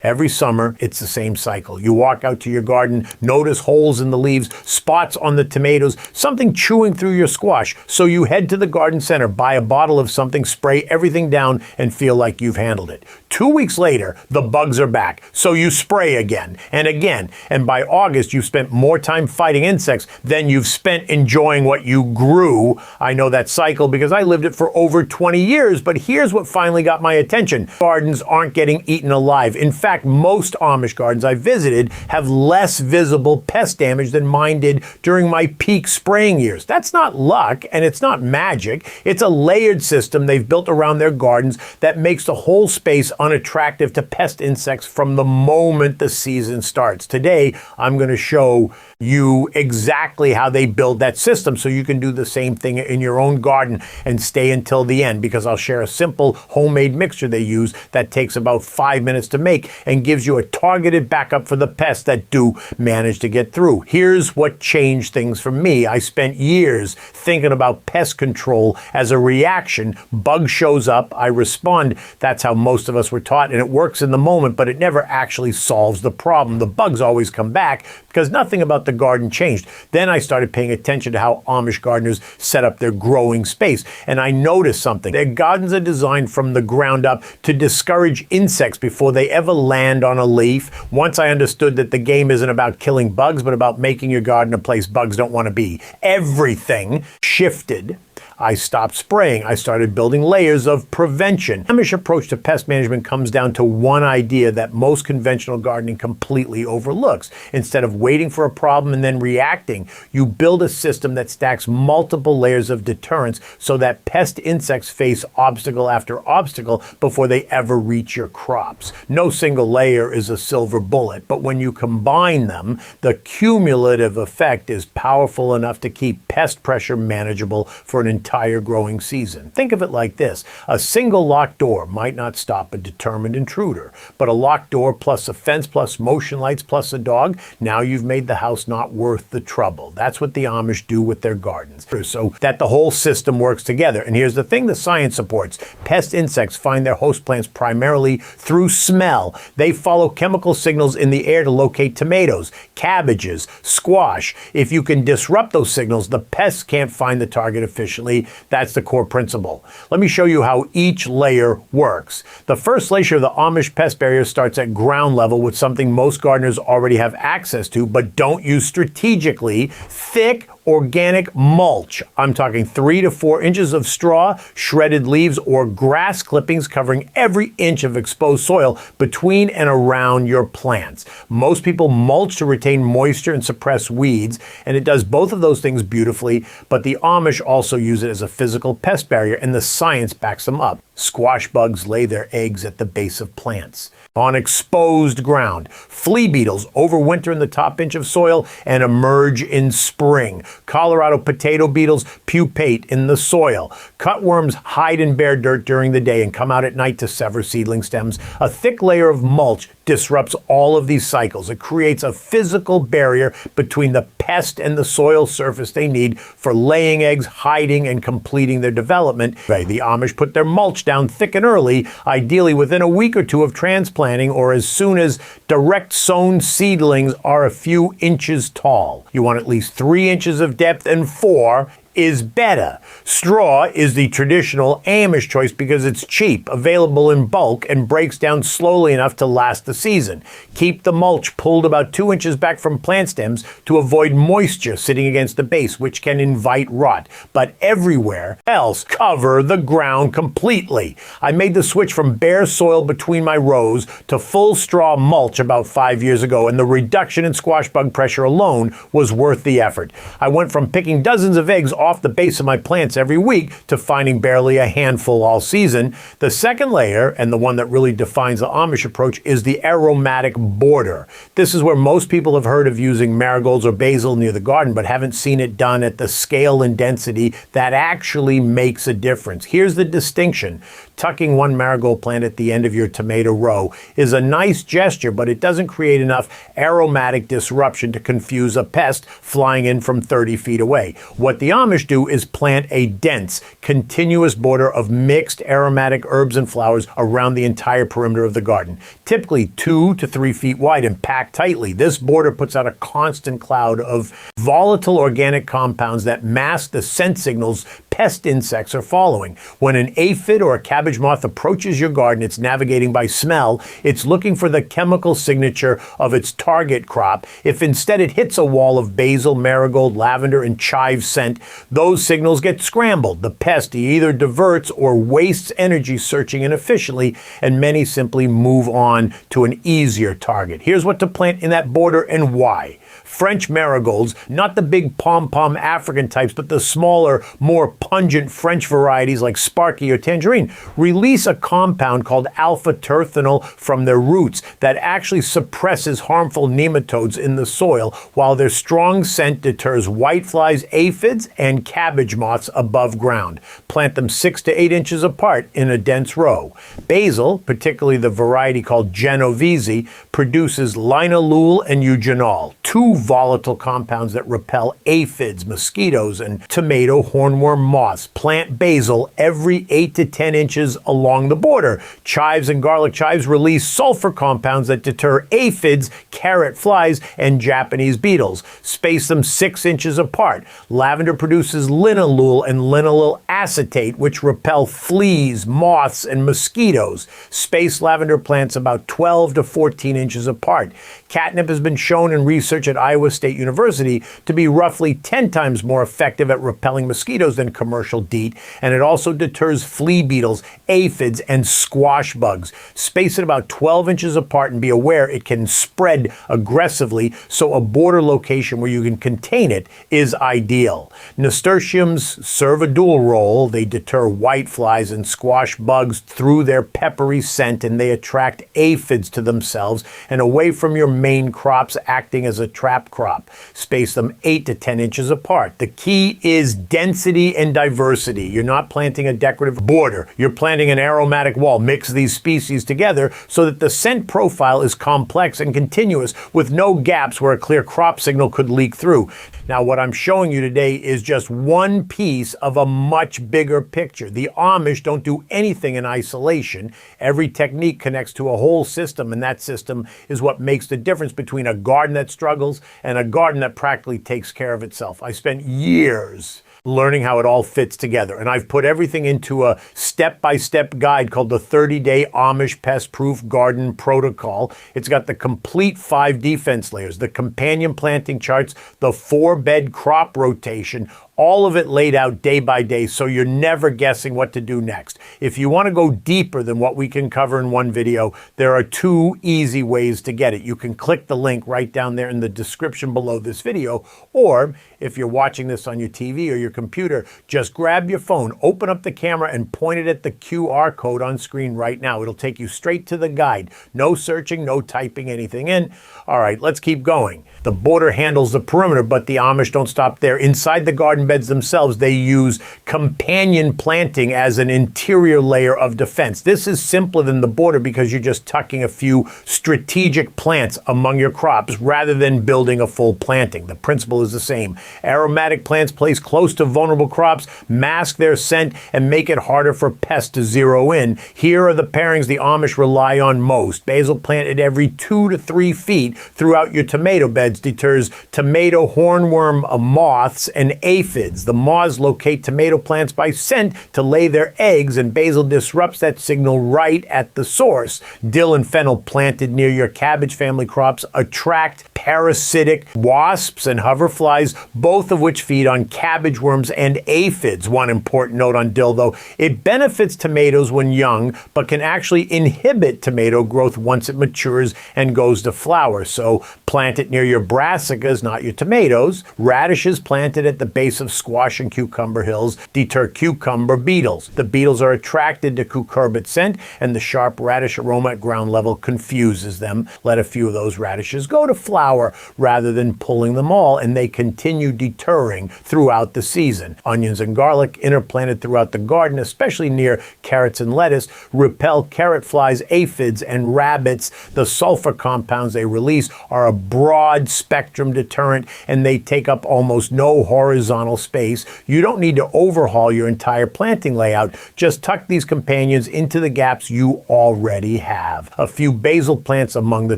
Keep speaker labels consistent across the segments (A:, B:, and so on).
A: Every summer, it's the same cycle. You walk out to your garden, notice holes in the leaves, spots on the tomatoes, something chewing through your squash. So you head to the garden center, buy a bottle of something, spray everything down, and feel like you've handled it. 2 weeks later, the bugs are back. So you spray again and again. And by August, you've spent more time fighting insects than you've spent enjoying what you grew. I know that cycle because I lived it for over 20 years, but here's what finally got my attention. Gardens aren't getting eaten alive. In fact, most Amish gardens I visited have less visible pest damage than mine did during my peak spraying years. That's not luck, and it's not magic. It's a layered system they've built around their gardens that makes the whole space unattractive to pest insects from the moment the season starts. Today, I'm going to show you exactly how they build that system so you can do the same thing in your own garden and stay until the end, because I'll share a simple homemade mixture they use that takes about 5 minutes to make and gives you a targeted backup for the pests that do manage to get through. Here's what changed things for me. I spent years thinking about pest control as a reaction. Bug shows up, I respond. That's how most of us were taught, and it works in the moment, but it never actually solves the problem. The bugs always come back because nothing about the garden changed. Then I started paying attention to how Amish gardeners set up their growing space, and I noticed something. Their gardens are designed from the ground up to discourage insects before they ever land on a leaf. Once I understood that the game isn't about killing bugs, but about making your garden a place bugs don't want to be, everything shifted. I stopped spraying. I started building layers of prevention. The Amish approach to pest management comes down to one idea that most conventional gardening completely overlooks. Instead of waiting for a problem and then reacting, you build a system that stacks multiple layers of deterrence so that pest insects face obstacle after obstacle before they ever reach your crops. No single layer is a silver bullet, but when you combine them, the cumulative effect is powerful enough to keep pest pressure manageable for an entire growing season. Think of it like this. A single locked door might not stop a determined intruder, but a locked door plus a fence plus motion lights plus a dog, now you've made the house not worth the trouble. That's what the Amish do with their gardens, so that the whole system works together. And here's the thing the science supports. Pest insects find their host plants primarily through smell. They follow chemical signals in the air to locate tomatoes, cabbages, squash. If you can disrupt those signals, the pests can't find the target efficiently. That's the core principle. Let me show you how each layer works. The first layer of the Amish pest barrier starts at ground level with something most gardeners already have access to but don't use strategically: thick organic mulch. I'm talking 3 to 4 inches of straw, shredded leaves, or grass clippings covering every inch of exposed soil between and around your plants. Most people mulch to retain moisture and suppress weeds, and it does both of those things beautifully, but the Amish also use it as a physical pest barrier, and the science backs them up. Squash bugs lay their eggs at the base of plants. On exposed ground, flea beetles overwinter in the top inch of soil and emerge in spring. Colorado potato beetles pupate in the soil. Cutworms hide in bare dirt during the day and come out at night to sever seedling stems. A thick layer of mulch disrupts all of these cycles. It creates a physical barrier between the pest and the soil surface they need for laying eggs, hiding, and completing their development. The Amish put their mulch down thick and early, ideally within a week or two of transplanting, or as soon as direct sown seedlings are a few inches tall. You want at least 3 inches of depth, and 4 is better. Straw is the traditional Amish choice because it's cheap, available in bulk, and breaks down slowly enough to last the season. Keep the mulch pulled about 2 inches back from plant stems to avoid moisture sitting against the base, which can invite rot. But everywhere else, cover the ground completely. I made the switch from bare soil between my rows to full straw mulch about 5 years ago, and the reduction in squash bug pressure alone was worth the effort. I went from picking dozens of eggs off the base of my plants every week to finding barely a handful all season. The second layer, and the one that really defines the Amish approach, is the aromatic border. This is where most people have heard of using marigolds or basil near the garden, but haven't seen it done at the scale and density that actually makes a difference. Here's the distinction. Tucking one marigold plant at the end of your tomato row is a nice gesture, but it doesn't create enough aromatic disruption to confuse a pest flying in from 30 feet away. What the Amish Amish do is plant a dense, continuous border of mixed aromatic herbs and flowers around the entire perimeter of the garden, typically 2 to 3 feet wide and packed tightly. This border puts out a constant cloud of volatile organic compounds that mask the scent signals pest insects are following. When an aphid or a cabbage moth approaches your garden, it's navigating by smell. It's looking for the chemical signature of its target crop. If instead it hits a wall of basil, marigold, lavender, and chive scent, those signals get scrambled. The pest either diverts or wastes energy searching inefficiently, and many simply move on to an easier target. Here's what to plant in that border and why. French marigolds, not the big pom-pom African types, but the smaller, more pungent French varieties like Sparky or Tangerine, release a compound called alpha-terphenol from their roots that actually suppresses harmful nematodes in the soil, while their strong scent deters whiteflies, aphids, and cabbage moths above ground. Plant them 6 to 8 inches apart in a dense row. Basil, particularly the variety called Genovese, produces linalool and eugenol, two volatile compounds that repel aphids, mosquitoes, and tomato hornworm moths. Plant basil every 8 to 10 inches along the border. Chives and garlic chives release sulfur compounds that deter aphids, carrot flies, and Japanese beetles. Space them 6 inches apart. Lavender produces linalool and linalool acetate, which repel fleas, moths, and mosquitoes. Space lavender plants about 12 to 14 inches apart. Catnip has been shown in research at Iowa State University to be roughly 10 times more effective at repelling mosquitoes than commercial DEET, and it also deters flea beetles, aphids, and squash bugs. Space it about 12 inches apart and be aware it can spread aggressively, so a border location where you can contain it is ideal. Nasturtiums serve a dual role. They deter whiteflies and squash bugs through their peppery scent, and they attract aphids to themselves and away from your main crops, acting as a trap crop. Space them 8 to 10 inches apart. The key is density and diversity. You're not planting a decorative border. You're planting an aromatic wall. Mix these species together so that the scent profile is complex and continuous with no gaps where a clear crop signal could leak through. Now, what I'm showing you today is just one piece of a much bigger picture. The Amish don't do anything in isolation. Every technique connects to a whole system, and that system is what makes the difference between a garden that struggles and a garden that practically takes care of itself. I spent years learning how it all fits together, and I've put everything into a step-by-step guide called the 30-Day Amish Pest-Proof Garden Protocol. It's got the complete 5 defense layers, the companion planting charts, the 4-bed crop rotation, all of it laid out day by day, so you're never guessing what to do next. If you want to go deeper than what we can cover in one video, there are 2 easy ways to get it. You can click the link right down there in the description below this video, or if you're watching this on your TV or your computer, just grab your phone, open up the camera, and point it at the QR code on screen right now. It'll take you straight to the guide. No searching, no typing anything in. All right, let's keep going. The border handles the perimeter, but the Amish don't stop there. Inside the garden beds themselves, they use companion planting as an interior layer of defense. This is simpler than the border because you're just tucking a few strategic plants among your crops rather than building a full planting. The principle is the same. Aromatic plants placed close to vulnerable crops mask their scent and make it harder for pests to zero in. Here are the pairings the Amish rely on most. Basil planted every 2 to 3 feet throughout your tomato beds deters tomato hornworm moths and aphids. The moths locate tomato plants by scent to lay their eggs, and basil disrupts that signal right at the source. Dill and fennel planted near your cabbage family crops attract parasitic wasps and hoverflies, both of which feed on cabbage worms and aphids. One important note on dill, though, it benefits tomatoes when young, but can actually inhibit tomato growth once it matures and goes to flower. So plant it near your brassicas, not your tomatoes. Radishes planted at the base of squash and cucumber hills deter cucumber beetles. The beetles are attracted to cucurbit scent, and the sharp radish aroma at ground level confuses them. Let a few of those radishes go to flower rather than pulling them all, and they continue deterring throughout the season. Onions and garlic, interplanted throughout the garden, especially near carrots and lettuce, repel carrot flies, aphids, and rabbits. The sulfur compounds they release are a broad spectrum deterrent, and they take up almost no horizontal space. You don't need to overhaul your entire planting layout. Just tuck these companions into the gaps you already have. A few basil plants among the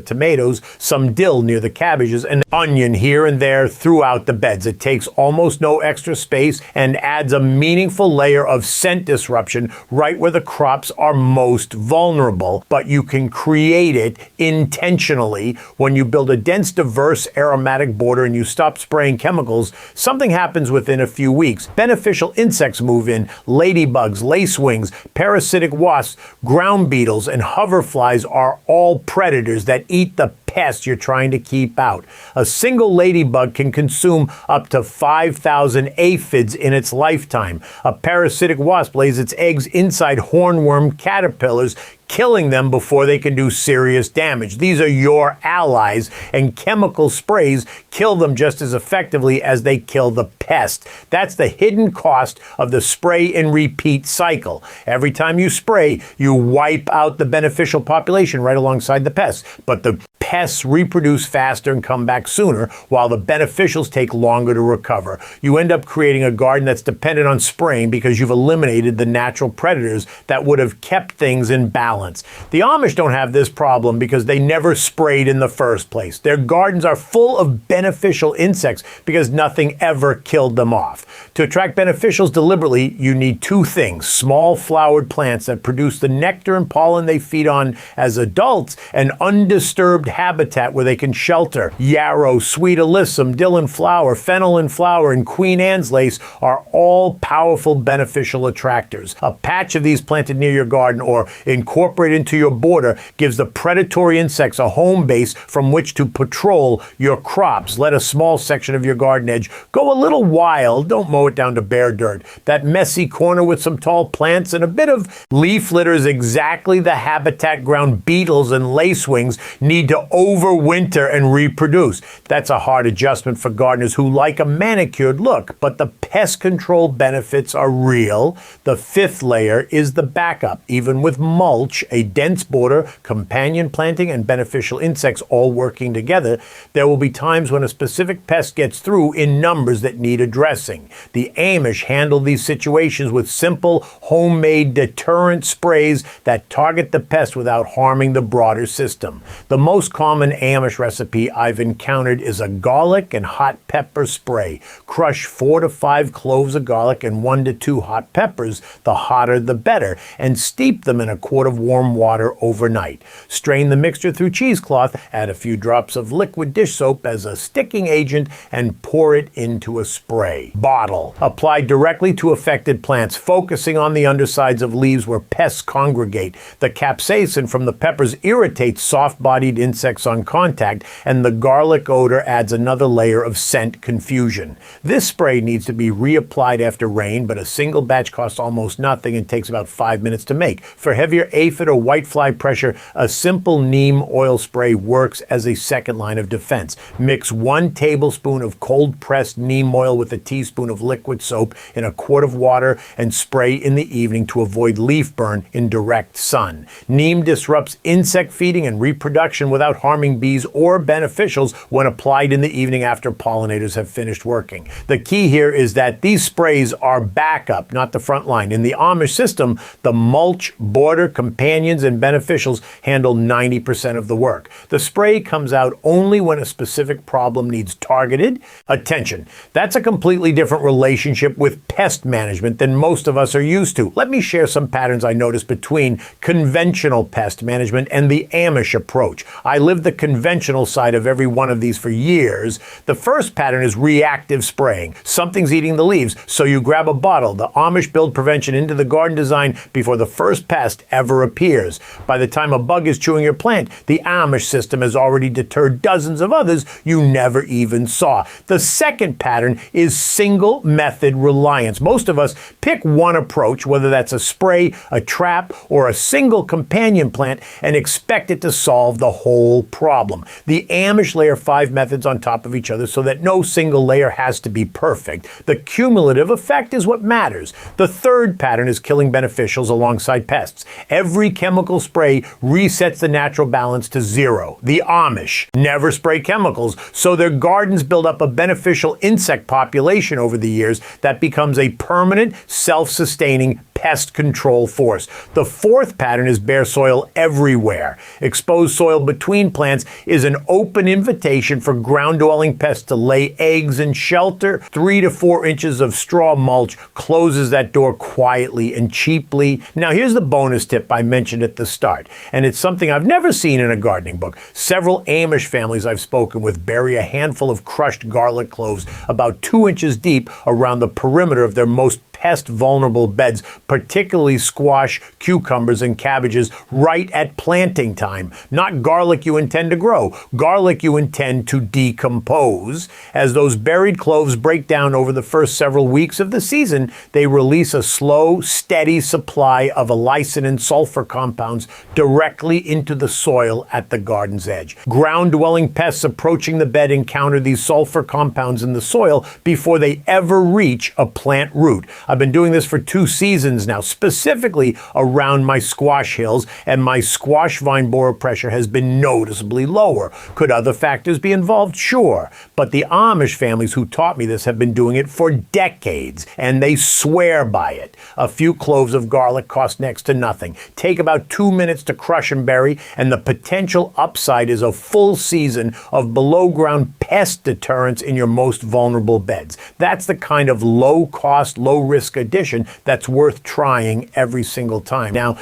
A: tomatoes, some dill near the cabbages, and onion here and there throughout the beds. It takes almost no extra space and adds a meaningful layer of scent disruption right where the crops are most vulnerable. But you can create it intentionally when you build a dense, diverse aromatic border and you stop spraying chemicals. Something happens within a few weeks. Beneficial insects move in: ladybugs, lacewings, parasitic wasps, ground beetles, and hoverflies are all predators that eat the pest you're trying to keep out. A single ladybug can consume up to 5,000 aphids in its lifetime. A parasitic wasp lays its eggs inside hornworm caterpillars, killing them before they can do serious damage. These are your allies, and chemical sprays kill them just as effectively as they kill the pest. That's the hidden cost of the spray and repeat cycle. Every time you spray, you wipe out the beneficial population right alongside the pests, but the pests reproduce faster and come back sooner, while the beneficials take longer to recover. You end up creating a garden that's dependent on spraying because you've eliminated the natural predators that would have kept things in balance. The Amish don't have this problem because they never sprayed in the first place. Their gardens are full of beneficial insects because nothing ever killed them off. To attract beneficials deliberately, you need two things: small flowered plants that produce the nectar and pollen they feed on as adults, and undisturbed habitat where they can shelter. Yarrow, sweet alyssum, dill in flower, fennel in flower, and Queen Anne's lace are all powerful beneficial attractors. A patch of these planted near your garden or incorporated into your border gives the predatory insects a home base from which to patrol your crops. Let a small section of your garden edge go a little wild. Don't mow it down to bare dirt. That messy corner with some tall plants and a bit of leaf litter is exactly the habitat ground beetles and lacewings need to overwinter and reproduce. That's a hard adjustment for gardeners who like a manicured look, but the pest control benefits are real. The fifth layer is the backup. Even with mulch, a dense border, companion planting, and beneficial insects all working together, there will be times when a specific pest gets through in numbers that need addressing. The Amish handle these situations with simple, homemade deterrent sprays that target the pest without harming the broader system. The most common Amish recipe I've encountered is a garlic and hot pepper spray. Crush 4 to 5 cloves of garlic and 1 to 2 hot peppers, the hotter the better, and steep them in a quart of warm water overnight. Strain the mixture through cheesecloth, add a few drops of liquid dish soap as a sticking agent, and pour it into a spray bottle. Apply directly to affected plants, focusing on the undersides of leaves where pests congregate. The capsaicin from the peppers irritates soft-bodied insects on contact, and the garlic odor adds another layer of scent confusion. This spray needs to be reapplied after rain, but a single batch costs almost nothing and takes about 5 minutes to make. For heavier aphid or whitefly pressure, a simple neem oil spray works as a second line of defense. Mix 1 tablespoon of cold-pressed neem oil with a teaspoon of liquid soap in a quart of water and spray in the evening to avoid leaf burn in direct sun. Neem disrupts insect feeding and reproduction without harming bees or beneficials when applied in the evening after pollinators have finished working. The key here is that these sprays are backup, not the front line. In the Amish system, the mulch, border, companions, and beneficials handle 90% of the work. The spray comes out only when a specific problem needs targeted attention. That's a completely different relationship with pest management than most of us are used to. Let me share some patterns I noticed between conventional pest management and the Amish approach. I lived the conventional side of every one of these for years. The first pattern is reactive spraying. Something's eating the leaves, so you grab a bottle. The Amish build prevention into the garden design before the first pest ever appears. By the time a bug is chewing your plant, the Amish system has already deterred dozens of others you never even saw. The second pattern is single method reliance. Most of us pick one approach, whether that's a spray, a trap, or a single companion plant, and expect it to solve the whole whole problem. The Amish layer 5 methods on top of each other so that no single layer has to be perfect. The cumulative effect is what matters. The third pattern is killing beneficials alongside pests. Every chemical spray resets the natural balance to zero. The Amish never spray chemicals, so their gardens build up a beneficial insect population over the years that becomes a permanent, self-sustaining pest control force. The fourth pattern is bare soil everywhere. Exposed soil between plants is an open invitation for ground-dwelling pests to lay eggs and shelter. 3 to 4 inches of straw mulch closes that door quietly and cheaply. Now here's the bonus tip I mentioned at the start, and it's something I've never seen in a gardening book. Several Amish families I've spoken with bury a handful of crushed garlic cloves about 2 inches deep around the perimeter of their most pest-vulnerable beds, particularly squash, cucumbers, and cabbages, right at planting time. Not garlic you intend to grow, garlic you intend to decompose. As those buried cloves break down over the first several weeks of the season, they release a slow, steady supply of allicin and sulfur compounds directly into the soil at the garden's edge. Ground-dwelling pests approaching the bed encounter these sulfur compounds in the soil before they ever reach a plant root. I've been doing this for 2 seasons now, specifically around my squash hills, and my squash vine borer pressure has been noticeably lower. Could other factors be involved? Sure. But the Amish families who taught me this have been doing it for decades, and they swear by it. A few cloves of garlic cost next to nothing. Take about 2 minutes to crush and bury, and the potential upside is a full season of below-ground pest deterrence in your most vulnerable beds. That's the kind of low-cost, low-risk addition that's worth trying every single time. Now,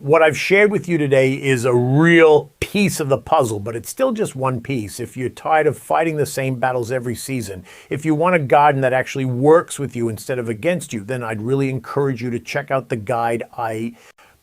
A: what I've shared with you today is a real piece of the puzzle, but it's still just one piece. If you're tired of fighting the same battles every season, if you want a garden that actually works with you instead of against you, then I'd really encourage you to check out the guide I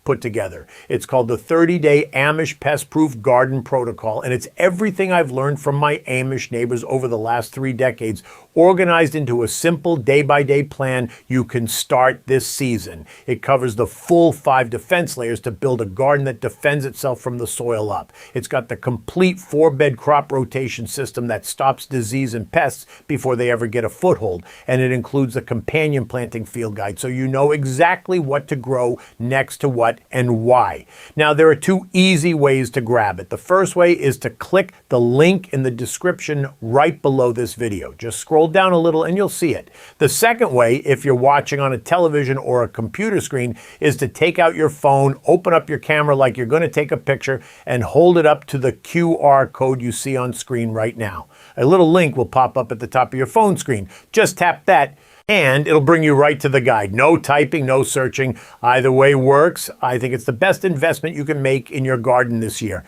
A: put together. It's called the 30-Day Amish Pest-Proof Garden Protocol, and it's everything I've learned from my Amish neighbors over the last 3 decades, organized into a simple day-by-day plan you can start this season. It covers the full 5 defense layers to build a garden that defends itself from the soil up. It's got the complete 4-bed crop rotation system that stops disease and pests before they ever get a foothold, and it includes the companion planting field guide, so you know exactly what to grow next to what and why. Now, there are 2 easy ways to grab it. The first way is to click the link in the description right below this video. Just scroll down a little and you'll see it. The second way, if you're watching on a television or a computer screen, is to take out your phone, open up your camera like you're going to take a picture, and hold it up to the QR code you see on screen right now. A little link will pop up at the top of your phone screen. Just tap that, and it'll bring you right to the guide. No typing, no searching. Either way works. I think it's the best investment you can make in your garden this year.